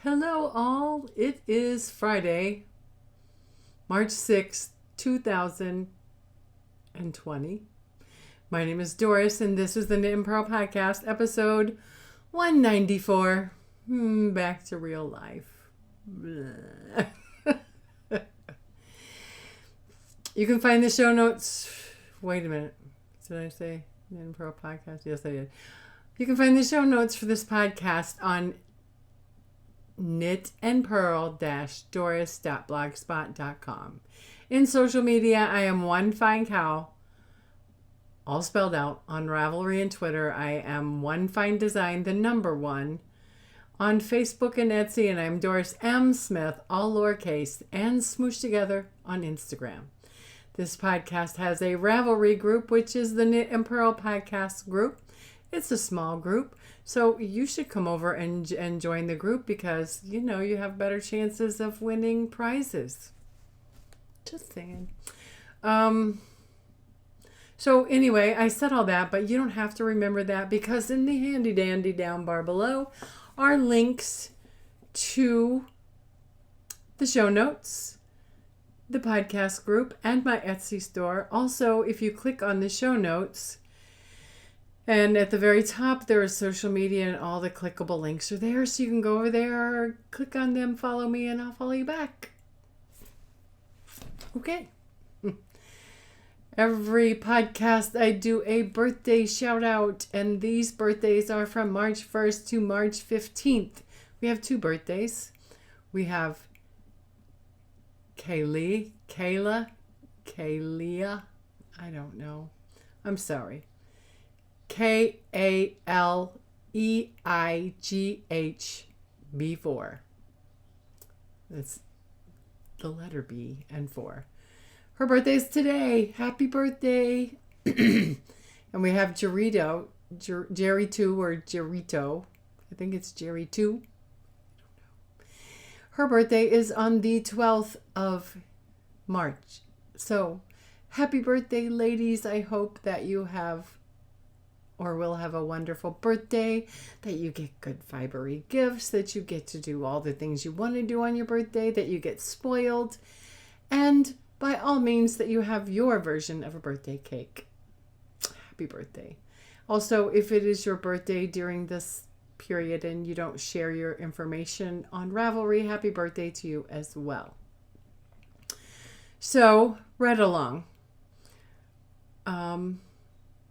Hello, all. It is Friday, March 6th, 2020. My name is Doris, and this is the Knit and Pearl Podcast, episode 194. Back to real life. You can find the show notes. Wait a minute. Did I say Knit and Pearl Podcast? Yes, I did. You can find the show notes for this podcast on knitandpearl-doris.blogspot.com. In social media, I am One Fine Cow, all spelled out. On Ravelry and Twitter, I am One Fine Design, the number one. On Facebook and Etsy, and I'm Doris M. Smith, all lowercase, and smooshed together on Instagram. This podcast has a Ravelry group, which is the Knit and Pearl Podcast group. It's a small group, so you should come over and join the group because, you know, you have better chances of winning prizes. Just saying. So anyway, I said all that, but you don't have to remember that because in the handy dandy down bar below are links to the show notes, the podcast group, and my Etsy store. Also, if you click on the show notes, and at the very top, there is social media and all the clickable links are there. So you can go over there, click on them, follow me, and I'll follow you back. Okay. Every podcast, I do a birthday shout out. And these birthdays are from March 1st to March 15th. We have two birthdays. We have Kayla. I don't know. I'm sorry. Kaleigh, That's the letter B and 4. Her birthday is today. Happy birthday. And we have Jerry 2 or Jerito. I think it's Jerry 2. Her birthday is on the 12th of March. So happy birthday, ladies. I hope that you have or will have a wonderful birthday, that you get good fibery gifts, that you get to do all the things you want to do on your birthday, that you get spoiled, and by all means that you have your version of a birthday cake. Happy birthday. Also, if it is your birthday during this period and you don't share your information on Ravelry, happy birthday to you as well. So, read along.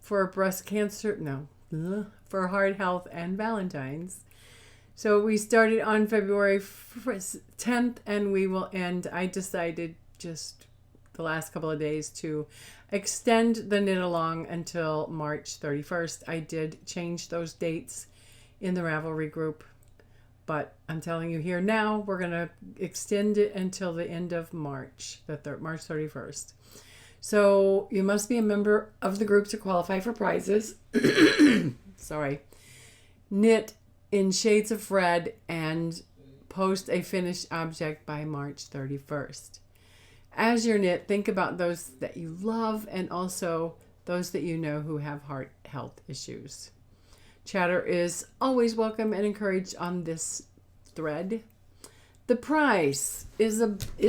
For breast cancer, for heart health and Valentine's. So we started on February 10th and we will end. I decided just the last couple of days to extend the knit along until March 31st. I did change those dates in the Ravelry group, but I'm telling you here now, we're going to extend it until the end of March, March 31st. So you must be a member of the group to qualify for prizes. Sorry. Knit in shades of red and post a finished object by March 31st. As you knit, think about those that you love and also those that you know who have heart health issues. Chatter is always welcome and encouraged on this thread. The prize is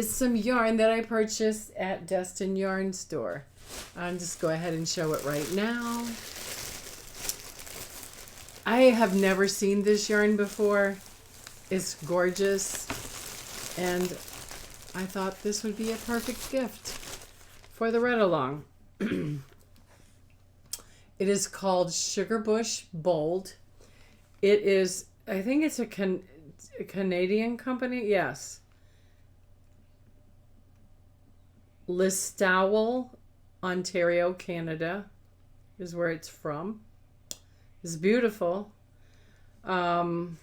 some yarn that I purchased at Destin Yarn Store. I'll just go ahead and show it right now. I have never seen this yarn before. It's gorgeous. And I thought this would be a perfect gift for the read along. It is called Sugar Bush Bold. It is, I think it's a Canadian company, yes. Listowel, Ontario, Canada is where it's from. It's beautiful. It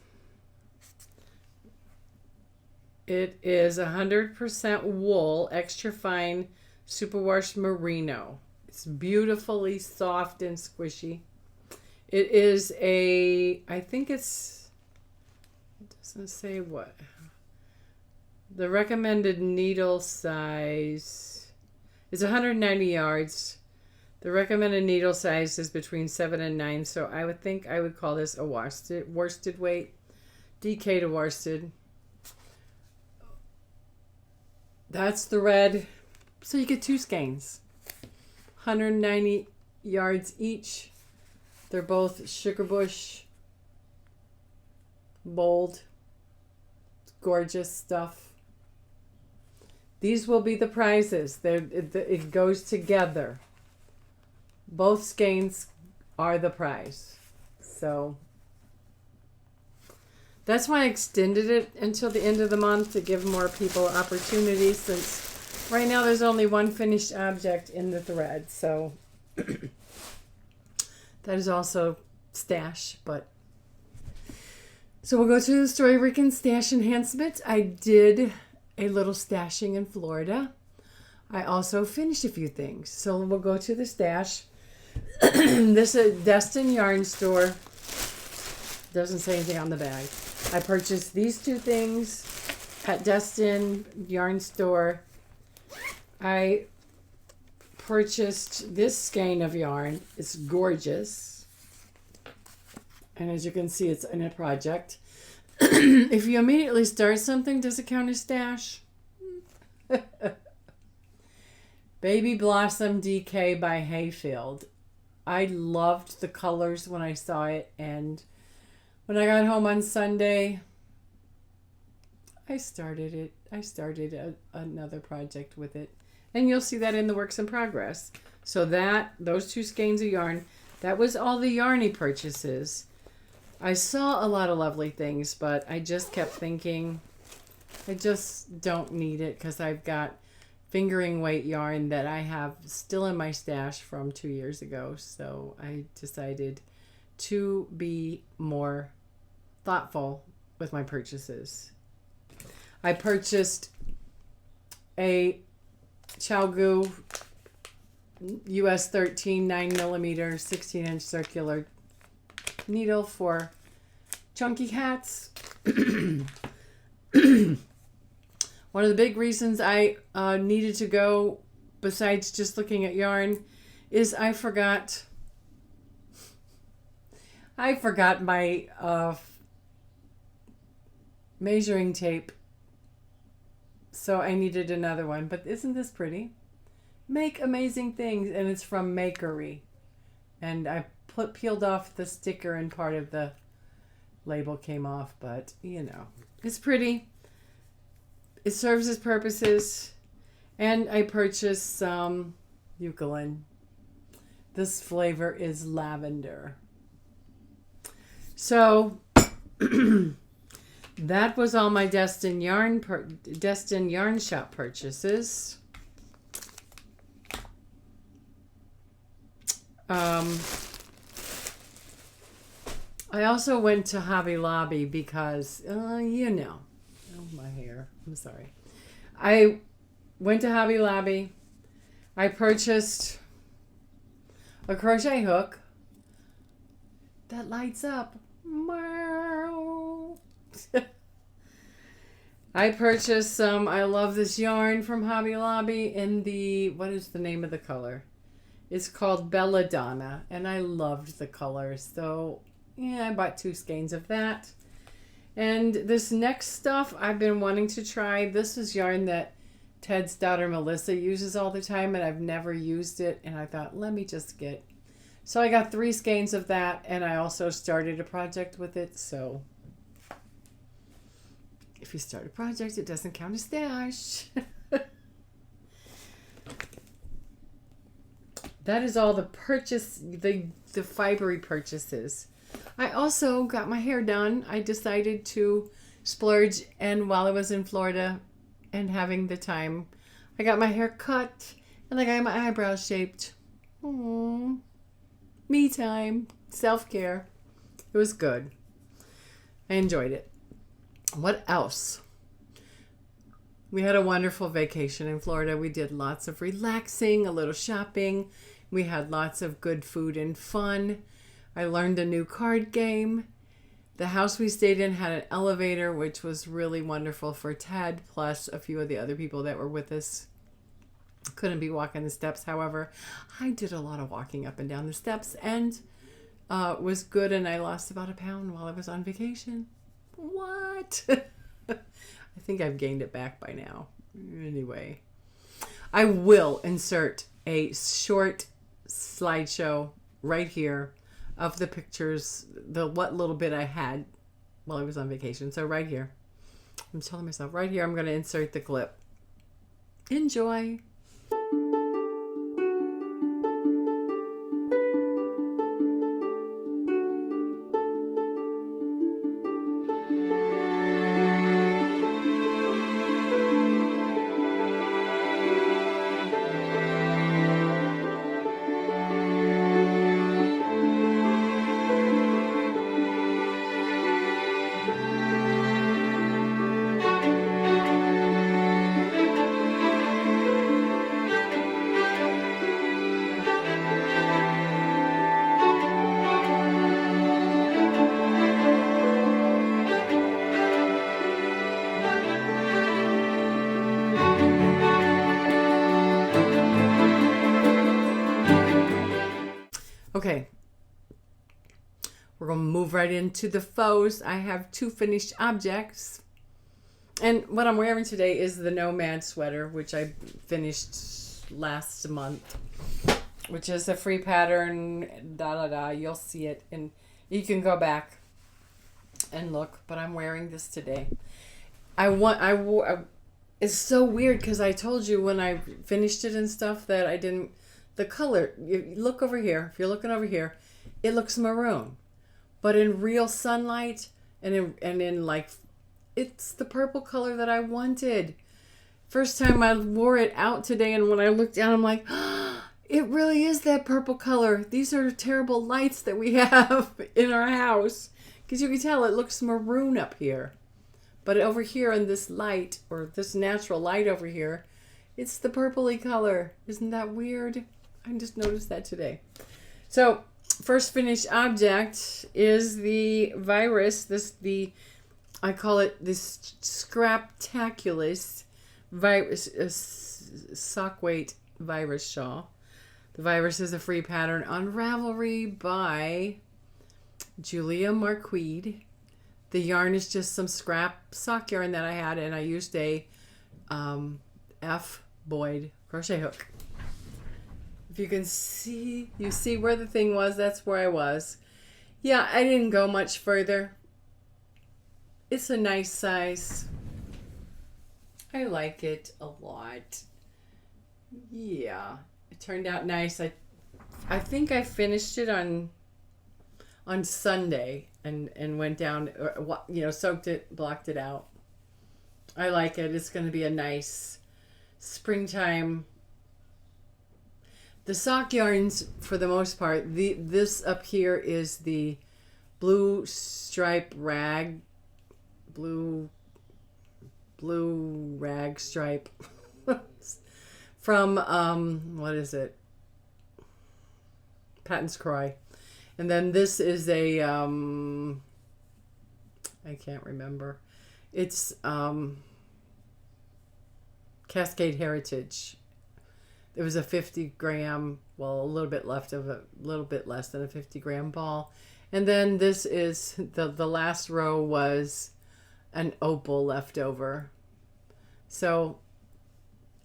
is 100% wool, extra fine, superwash merino. It's beautifully soft and squishy. It is I think it's, it doesn't say what. The recommended needle size is 190 yards. The recommended needle size is between 7 and 9, so I would think I would call this a worsted weight. DK to worsted. That's the red. So you get 2 skeins. 190 yards each. They're both Sugar Bush. Bold. Gorgeous stuff. These will be the prizes. It goes together. Both skeins are the prize. So that's why I extended it until the end of the month to give more people opportunities, since right now there's only one finished object in the thread. So that is also stash, but so we'll go to the Story Rican stash enhancement. I did a little stashing in Florida. I also finished a few things. So we'll go to the stash. This is Destin Yarn Store. Doesn't say anything on the bag. I purchased these 2 things at Destin Yarn Store. I purchased this skein of yarn. It's gorgeous. And as you can see, it's in a project. If you immediately start something, does it count as stash? Baby Blossom DK by Hayfield. I loved the colors when I saw it, and when I got home on Sunday, I started it. I started another project with it, and you'll see that in the works in progress. So those 2 skeins of yarn, that was all the Yarny purchases. I saw a lot of lovely things, but I just kept thinking, I just don't need it because I've got fingering weight yarn that I have still in my stash from 2 years ago. So I decided to be more thoughtful with my purchases. I purchased a ChiaoGoo US 13 9mm 16-inch circular needle for chunky hats. One of the big reasons I needed to go, besides just looking at yarn, is I forgot my measuring tape, so I needed another one. But isn't this pretty? Make amazing things, and it's from Makery, and I peeled off the sticker and part of the label came off, but you know, it's pretty. It serves its purposes. And I purchased some Eucalyptus. This flavor is lavender. So that was all my Destin Yarn Shop purchases. I also went to Hobby Lobby because, you know, oh, my hair. I'm sorry. I went to Hobby Lobby. I purchased a crochet hook that lights up. I purchased some, I love this yarn from Hobby Lobby in the, what is the name of the color? It's called Belladonna, and I loved the color. So, yeah, I bought 2 skeins of that. And this next stuff I've been wanting to try. This is yarn that Ted's daughter Melissa uses all the time, and I've never used it. And I thought, let me just get. So I got 3 skeins of that, and I also started a project with it. So if you start a project, it doesn't count as stash. That is all the purchase, the fibery purchases. I also got my hair done. I decided to splurge, and while I was in Florida and having the time, I got my hair cut and I got my eyebrows shaped. Aww. Me time. Self-care. It was good. I enjoyed it. What else? We had a wonderful vacation in Florida. We did lots of relaxing, a little shopping. We had lots of good food and fun. I learned a new card game. The house we stayed in had an elevator, which was really wonderful for Ted, plus a few of the other people that were with us. Couldn't be walking the steps. However, I did a lot of walking up and down the steps, and was good, and I lost about 1 pound while I was on vacation. What? I think I've gained it back by now. Anyway, I will insert a short slideshow right here of the pictures, the what little bit I had while I was on vacation. So right here, I'm telling myself right here, I'm going to insert the clip. Enjoy. Okay, we're going to move right into the faux. I have 2 finished objects. And what I'm wearing today is the Nomad sweater, which I finished last month, which is a free pattern, You'll see it, and you can go back and look, but I'm wearing this today. It's so weird because I told you when I finished it and stuff that I didn't, the color, you look over here, if you're looking over here, it looks maroon. But in real sunlight and in like, it's the purple color that I wanted. First time I wore it out today, and when I looked down, I'm like, it really is that purple color. These are terrible lights that we have in our house. Because you can tell it looks maroon up here. But over here in this light, or this natural light over here, it's the purpley color. Isn't that weird? I just noticed that today. So, first finished object is the virus. I call it this Scraptaculous virus, sock weight virus shawl. The virus is a free pattern on Ravelry by Julia Marquide. The yarn is just some scrap sock yarn that I had, and I used a F. Boyd crochet hook. If you can see, you see where the thing was, that's where I was. Yeah, I didn't go much further. It's a nice size. I like it a lot. Yeah, it turned out nice. I think I finished it on Sunday and went down, soaked it, blocked it out. I like it. It's going to be a nice springtime. The sock yarns, for the most part, this up here is the blue stripe rag, blue rag stripe from, what is it? Patton's Cry. And then this is a, I can't remember. It's Cascade Heritage. It was a 50 gram, well, a little bit less than a 50 gram ball. And then this is, the last row was an opal left over. So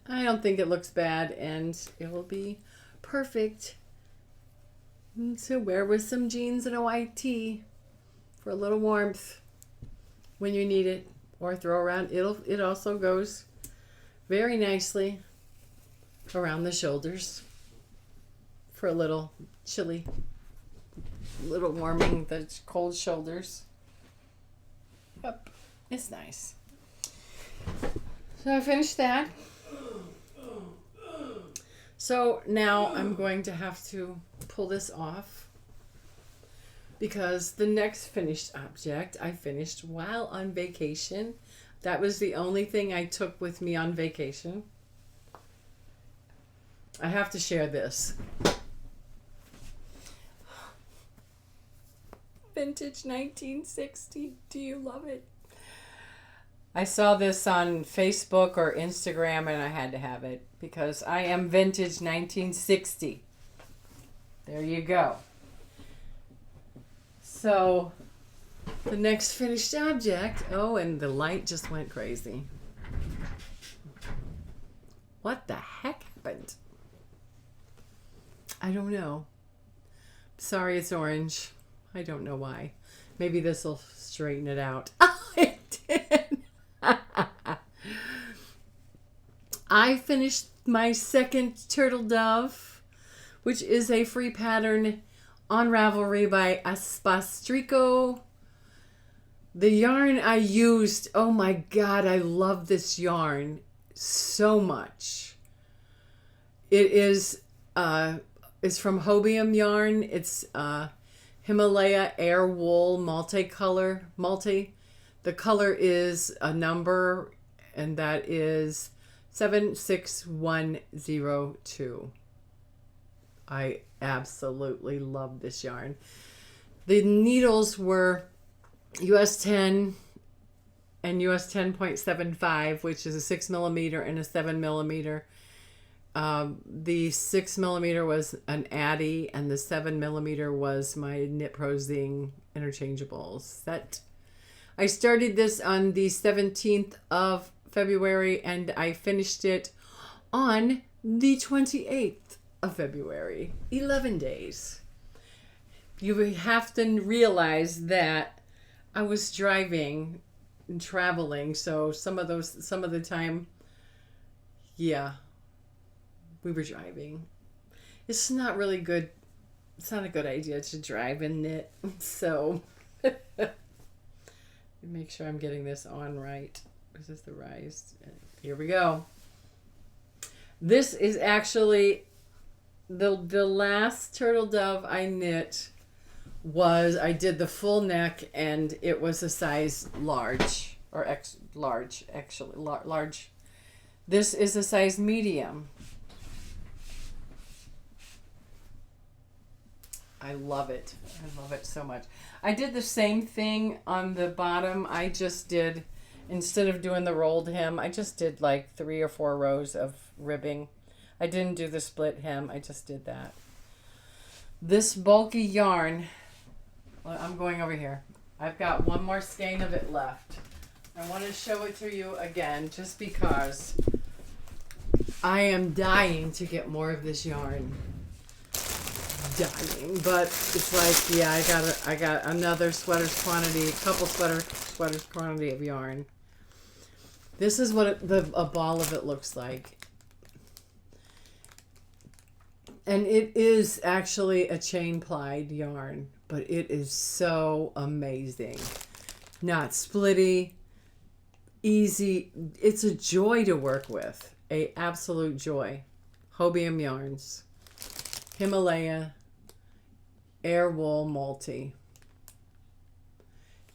I don't think it looks bad, and it will be perfect to wear with some jeans and a white tee for a little warmth when you need it, or throw around. It also goes very nicely around the shoulders for a little chilly, little warming the cold shoulders. Yep, it's nice. So I finished that. So now I'm going to have to pull this off because the next finished object I finished while on vacation. That was the only thing I took with me on vacation. I have to share this. Vintage 1960. Do you love it? I saw this on Facebook or Instagram, and I had to have it because I am vintage 1960. There you go. So the next finished object, and the light just went crazy. What the heck happened? I don't know. Sorry, it's orange. I don't know why. Maybe this will straighten it out. Oh, it did. I finished my second Turtle Dove, which is a free pattern on Ravelry by Espastrico. The yarn I used, oh my God, I love this yarn so much. It is it's from Hobium yarn. It's Himalaya Air Wool multicolor multi. The color is a number, and that is 76102. I absolutely love this yarn. The needles were US 10 and US 10.75, which is a 6 millimeter and a 7 millimeter. The 6 millimeter was an Addy, and the 7 millimeter was my Knit Pro Zing interchangeable set. I started this on the 17th of February, and I finished it on the 28th of February. 11 days. You have to realize that I was driving and traveling, so some of the time, yeah, we were driving. It's not really good. It's not a good idea to drive and knit. So make sure I'm getting this on right. This is the rise. Here we go. This is actually the last Turtle Dove I knit. I did the full neck, and it was a size large, or large, actually large. This is a size medium. I love it. I love it so much. I did the same thing on the bottom. I just did, instead of doing the rolled hem, I just did like 3 or 4 rows of ribbing. I didn't do the split hem. I just did that. This bulky yarn, well, I'm going over here. I've got one more skein of it left. I want to show it to you again just because I am dying to get more of this yarn. Dying, but it's like, yeah, I got another sweater's quantity, a couple sweaters quantity of yarn. This is what a ball of it looks like. And it is actually a chain plied yarn, but it is so amazing. Not splitty, easy. It's a joy to work with. A absolute joy. Hobium yarns. Himalaya Air Wool multi.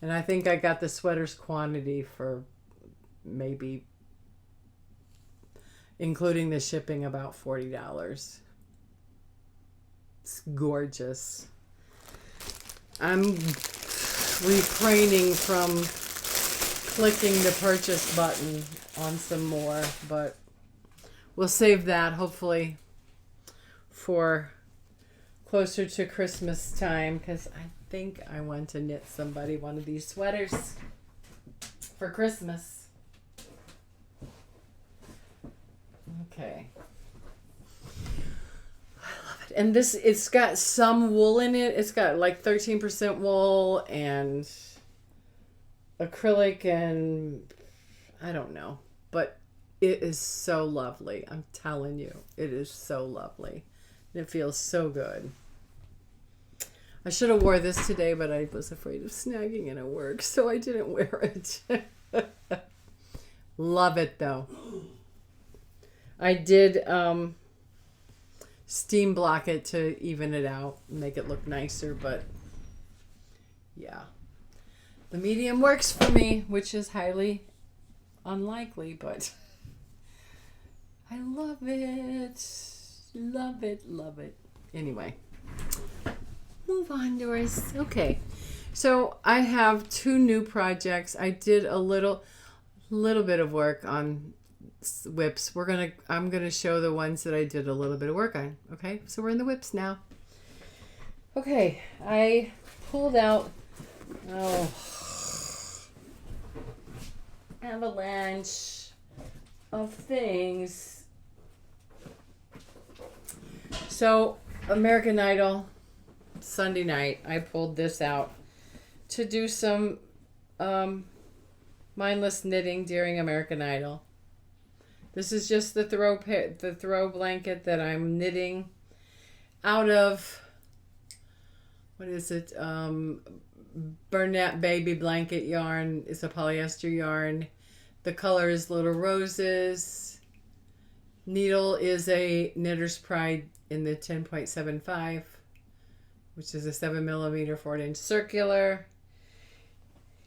And I think I got the sweater's quantity for maybe, including the shipping, about $40. It's gorgeous. I'm refraining from clicking the purchase button on some more, but we'll save that hopefully for closer to Christmas time, because I think I want to knit somebody one of these sweaters for Christmas. Okay. I love it. And this, it's got some wool in it. It's got like 13% wool and acrylic and I don't know. But it is so lovely. I'm telling you. It is so lovely. And it feels so good. I should have wore this today, but I was afraid of snagging it at work, so I didn't wear it. Love it, though. I did steam block it to even it out, make it look nicer, but yeah. The medium works for me, which is highly unlikely, but I love it. Love it, love it. Anyway. Move on, Doris. Okay, so I have 2 new projects. I did a little bit of work on whips. I'm gonna show the ones that I did a little bit of work on. Okay, so we're in the whips now. Okay, I pulled out avalanche of things So, American Idol, Sunday night, I pulled this out to do some mindless knitting during American Idol. This is just the throw blanket that I'm knitting out of, what is it? Bernat Baby Blanket yarn. It's a polyester yarn. The color is Little Roses. Needle is a Knitter's Pride in the 10.75, which is a 7mm 4-inch circular.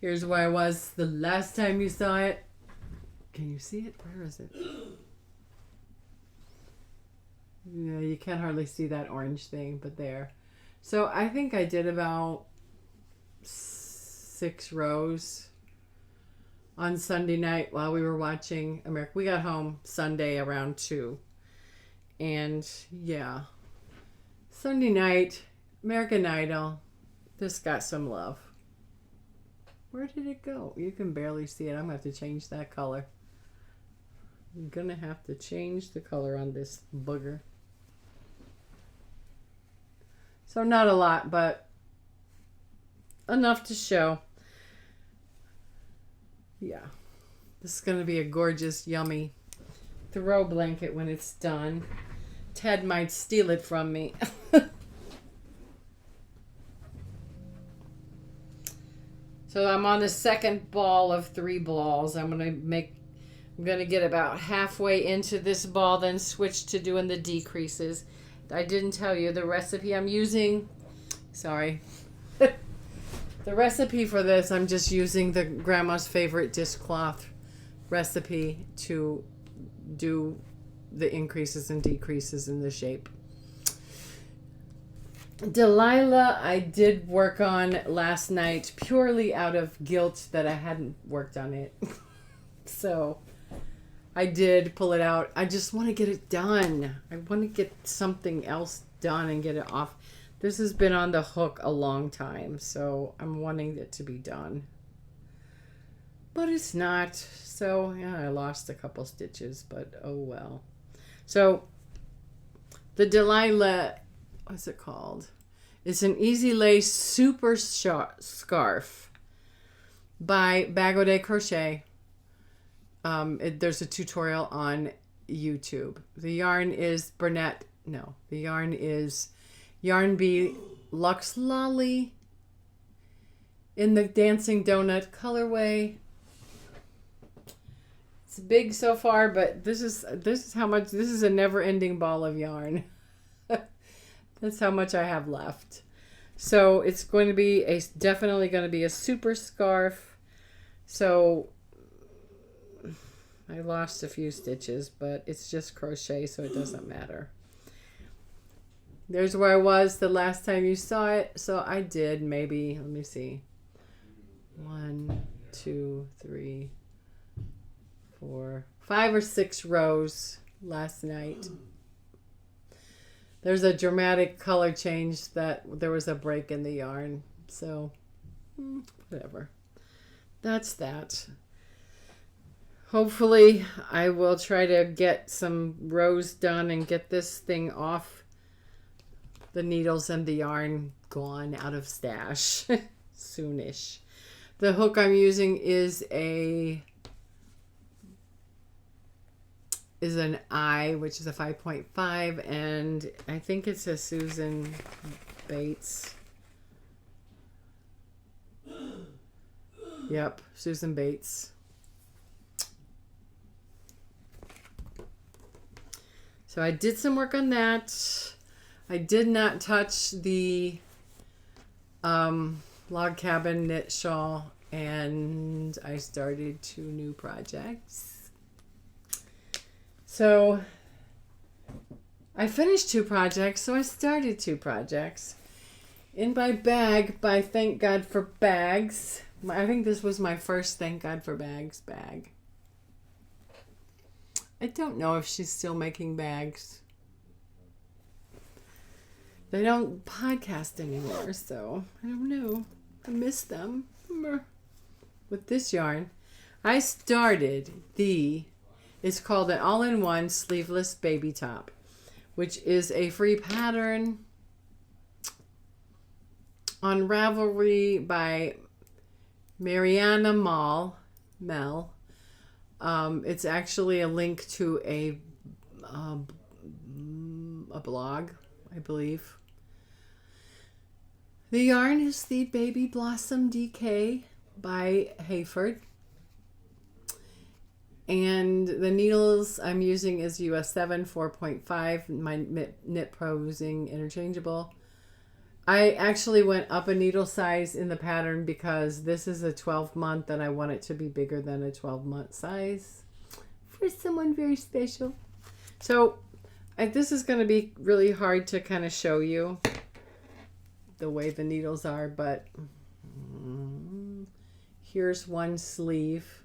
Here's where I was the last time you saw it. Can you see it? Where is it? Yeah, you can't hardly see that orange thing, but there. So I think I did about 6 rows on Sunday night while we were watching America. We got home Sunday around 2. And yeah, Sunday night, American Idol, this got some love. Where did it go? You can barely see it. I'm going to have to change that color. I'm going to have to change the color on this booger. So not a lot, but enough to show. Yeah. This is going to be a gorgeous, yummy throw blanket when it's done. Ted might steal it from me. So I'm on the second ball of 3 balls. I'm going to get about halfway into this ball, then switch to doing the decreases. I didn't tell you the recipe I'm using. Sorry. The recipe for this, I'm just using the Grandma's Favorite dishcloth recipe to do the increases and decreases in the shape. Delilah, I did work on last night purely out of guilt that I hadn't worked on it. So I did pull it out. I just want to get it done. I want to get something else done and get it off. This has been on the hook a long time, so I'm wanting it to be done. But it's not. So, yeah, I lost a couple stitches, but oh well. So, the Delilah, what's it called? It's an Easy Lace Super Scarf by Bag O' Day Crochet. There's a tutorial on YouTube. The yarn is the yarn is Yarn Bee Lux Lolly in the Dancing Donut colorway. It's big so far, but this is how much. This is a never-ending ball of yarn. That's how much I have left. So it's going to be definitely going to be a super scarf. So I lost a few stitches, but it's just crochet, so it doesn't matter. There's where I was the last time you saw it. So I did maybe, let me see. 1, 2, 3, 4, 5 or 6 rows last night. There's a dramatic color change that there was a break in the yarn. So, whatever. That's that. Hopefully, I will try to get some rows done and get this thing off the needles and the yarn gone out of stash soonish. The hook I'm using is an I, which is a 5.5, and I think it's a Susan Bates. Yep, Susan Bates. So I did some work on that. I did not touch the log cabin knit shawl, and I started 2 new projects. So I finished 2 projects, so I started 2 projects. In my bag by Thank God for Bags. I think this was my first Thank God for Bags bag. I don't know if she's still making bags. They don't podcast anymore, so I don't know. I miss them. With this yarn, I started it's called an all-in-one sleeveless baby top which is a free pattern on Ravelry by Mariana Mel. It's actually a link to a blog, I believe. The yarn is the Baby Blossom DK by Hayford. And the needles I'm using is US 7 4.5, my Knit Prosing interchangeable. I actually went up a needle size in the pattern because this is a 12-month and I want it to be bigger than a 12-month size for someone very special. So this is going to be really hard to kind of show you the way the needles are, but here's one sleeve.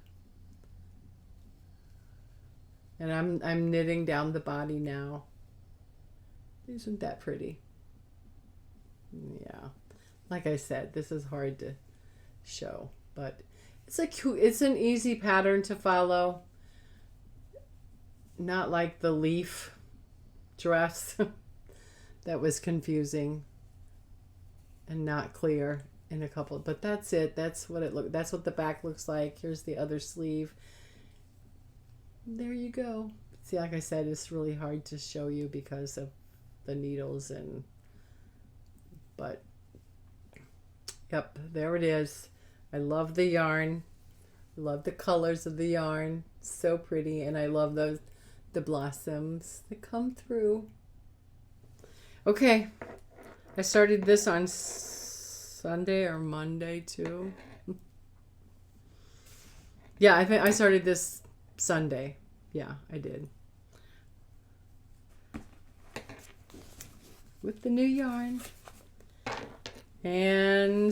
And I'm knitting down the body now. Isn't that pretty? Yeah. Like I said, this is hard to show, but it's an easy pattern to follow. Not like the leaf dress that was confusing and not clear in a couple, but that's it. That's what the back looks like. Here's the other sleeve. There you go. See, like I said, it's really hard to show you because of the needles but yep, there it is. I love the yarn. I love the colors of the yarn. So pretty, and I love the blossoms that come through. Okay, I started this on Sunday or Monday too. Yeah, I think I started this Sunday. Yeah, I did. With the new yarn. And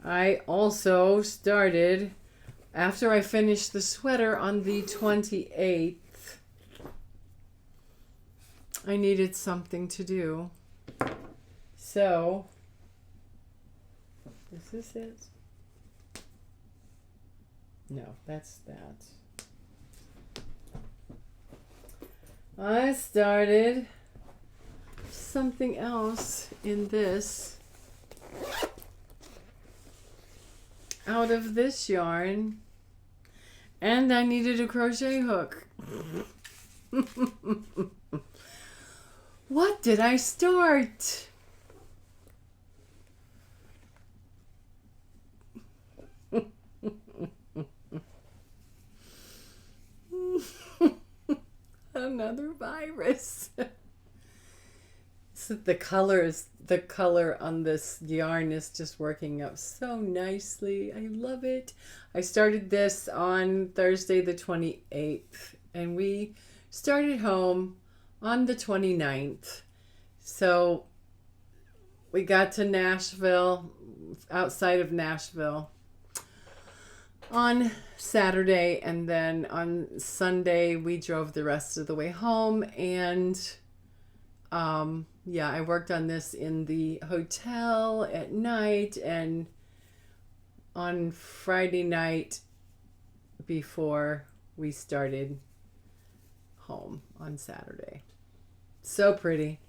I also started, after I finished the sweater on the 28th, I needed something to do. So, is this it? No, that's that. I started something else in this out of this yarn, and I needed a crochet hook. What did I start? Another virus. So the color on this yarn is just working out so nicely. I love it. I started this on Thursday the 28th, and we started home on the 29th. So we got to Nashville, outside of Nashville, on Saturday, and then on Sunday we drove the rest of the way home. And yeah, I worked on this in the hotel at night and on Friday night before we started home on Saturday. So pretty.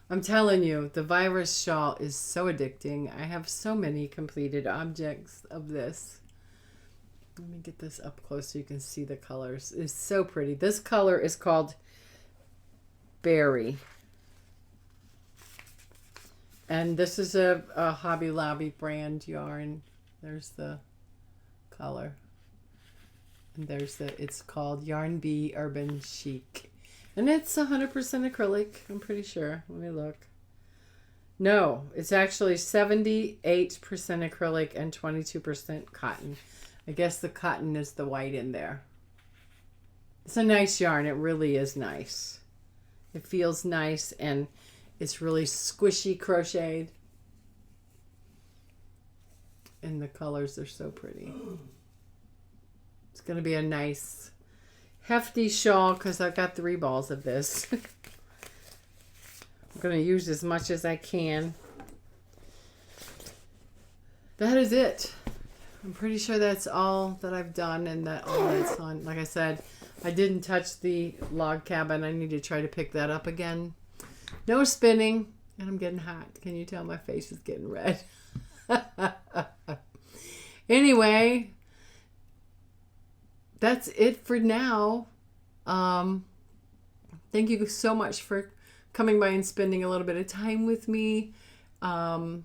I'm telling you, the virus shawl is so addicting. I have so many completed objects of this. Let me get this up close so you can see the colors. It's so pretty. This color is called Berry. And this is a Hobby Lobby brand yarn. There's the color. And it's called Yarn Bee Urban Chic. And it's 100% acrylic, I'm pretty sure. Let me look. No, it's actually 78% acrylic and 22% cotton. I guess the cotton is the white in there. It's a nice yarn. It really is nice. It feels nice, and it's really squishy crocheted. And the colors are so pretty. It's going to be a nice hefty shawl because I've got 3 balls of this. I'm going to use as much as I can. That is it. I'm pretty sure that's all that I've done, and that all that's on. Like I said, I didn't touch the log cabin. I need to try to pick that up again. No spinning. And I'm getting hot. Can you tell my face is getting red? Anyway, that's it for now. Thank you so much for coming by and spending a little bit of time with me. Go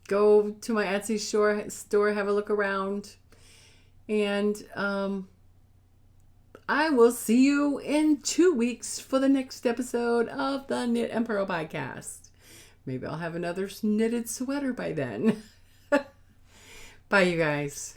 to my Etsy store, have a look around. And I will see you in 2 weeks for the next episode of the Knit and Purl podcast. Maybe I'll have another knitted sweater by then. Bye, you guys.